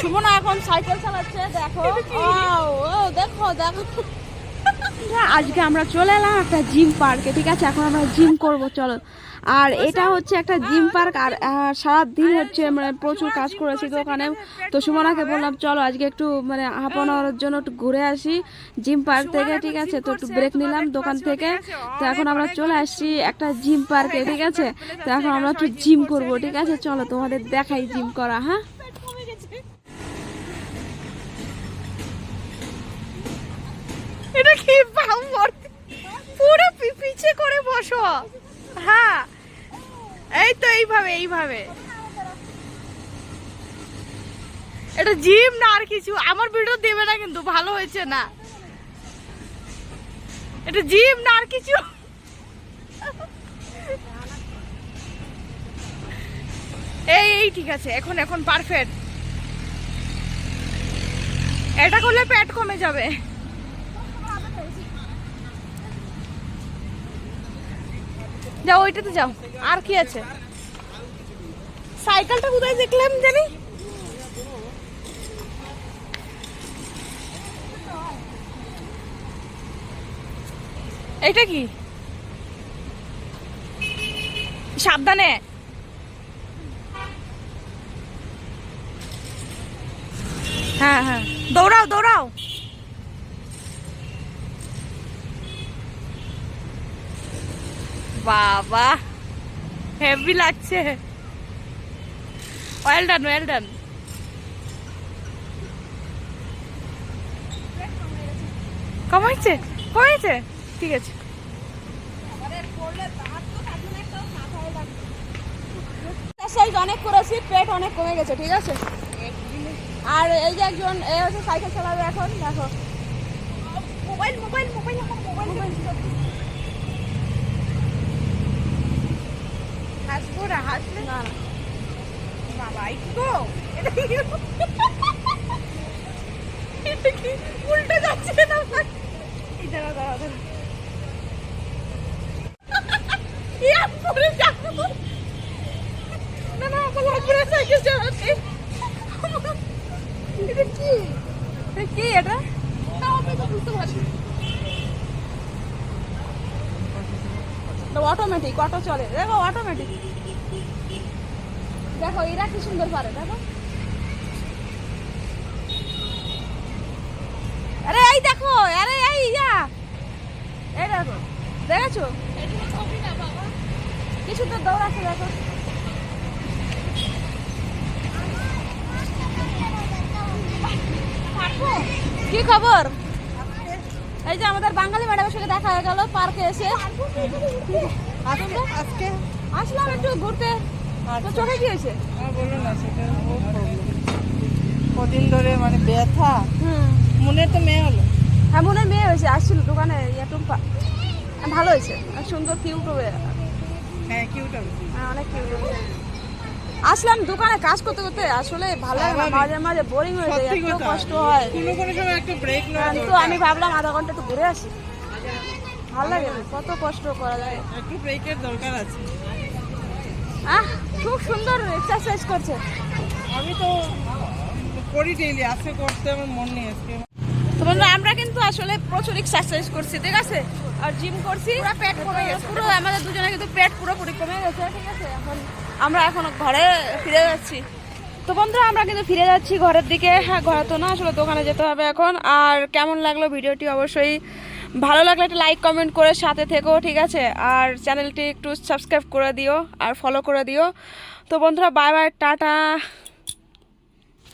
সুমনা এখন সাইকেল চালাচ্ছে, দেখো দেখো দেখো। আজকে আমরা চলে এলাম একটা জিম পার্কে, ঠিক আছে? এখন আমরা জিম করব, চলো। আর এটা হচ্ছে একটা জিম পার্ক, আর সারাদিন হচ্ছে মানে প্রচুর কাজ করেছি দোকানে। তো সুমনাকে বললাম চলো আজকে একটু মানে হাফ অ্যান আওয়ারের জন্য একটু ঘুরে আসি জিম পার্ক থেকে, ঠিক আছে? তো একটু ব্রেক নিলাম দোকান থেকে। তো এখন আমরা চলে আসছি একটা জিম পার্কে, ঠিক আছে? তো এখন আমরা একটু জিম করব, ঠিক আছে? চলো তোমাদের দেখাই জিম করা। হ্যাঁ, এটা কি পুরো পিছে করে বসো। হ্যাঁ, এই তো এইভাবে এইভাবে। এটা জিম না আর কিছু। আমার ভিডিও দেবে না কিন্তু, ভালো হয়েছে না। এটা জিম না আর কিছু। এই ঠিক আছে, এখন এখন পারফেক্ট। এটা করলে পেট কমে যাবে। যাও ওইটাতে যাও। আর কি আছে? সাইকেলটা কোথায় দেখলাম জানি। এটা কি? সাবধানে। হ্যাঁ হ্যাঁ, দৌড়াও দৌড়াও। বাবা হেভি লাগছে। Well done well done. কমাইছে কমাইছে, ঠিক আছে। অনেক করেছি, পেট অনেক কমে গেছে, ঠিক আছে? আর এই যে একজন এ হচ্ছে সাইকেল চালাবে এখন, দেখো। মোবাইল মোবাইল মোবাইল মোবাইল হাসবো না, হাসলে না। বাবা গো, এটা কি উল্টে যাচ্ছে না? এই দাঁড়া দাঁড়া দাঁড়া, না না আমার লাগবে না সাইকেল চালাতে। এটা কি? কি এটা? আমি তো বুঝতে পারছি। অটোমেটিক, অটো চলে, দেখো অটোমেটিক। দেখো এরা কি সুন্দর পারে, দেখো। আরে এই দেখো, আরে এই এই দেখো, দেখেছো কিছু তো দৌড়াচ্ছে, দেখো। কি খবর? এই যে আমাদের বাঙালি ম্যাডামের সঙ্গে দেখা হয়ে গেল পার্কে এসে। আজকে আসলাম একটু ঘুরতে। তো চোখে কি হয়েছে? বলুন না, সেটা কদিন ধরে মানে ব্যথা। মনে তো মেয়ে হলো। হ্যাঁ মনে মেয়ে হয়েছে, আসছিল দোকানে টুম্পা। ভালো হয়েছে, সুন্দর কিউট হবে। হ্যাঁ কিউট হবে, হ্যাঁ অনেক কিউট হবে। আসলাম দোকানে কাজ করতে করতে, আসলে ভালো লাগে না, মাঝে মাঝে বোরিং হয়ে যায়, এত কষ্ট হয়। কোনো সময় একটু ব্রেক নেওয়া তো আমি ভাবলাম আধা ঘন্টা একটু ঘুরে আসি, ভালো লাগে না, কত কষ্ট করা যায়। একটু ব্রেকের দরকার আছে। খুব সুন্দর এক্সারসাইজ করছে। আমি তো করি ডেইলি, আজকে করতে আমার মন নেই আজকে। তো বন্ধুরা আমরা কিন্তু আসলে প্রচুর এক্সারসাইজ করছি, ঠিক আছে? আর জিম করছি, পুরো পেট কমে গেছে, পুরো আমাদের দুজনে কিন্তু পেট পুরোপুরি কমে গেছে, ঠিক আছে? এখন ঘরে ফিরে যাচ্ছি। তো বন্ধুরা আমরা কিন্তু ফিরে যাচ্ছি ঘরের দিকে। হ্যাঁ ঘরে তো না, আসলে দোকানে যেতে হবে এখন। আর কেমন লাগলো ভিডিওটি অবশ্যই ভালো লাগলে একটা লাইক কমেন্ট করে সাথে থেকো, ঠিক আছে? আর চ্যানেলটি একটু সাবস্ক্রাইব করে দিও আর ফলো করে দিও। তো বন্ধুরা বাই বাই, টাটা।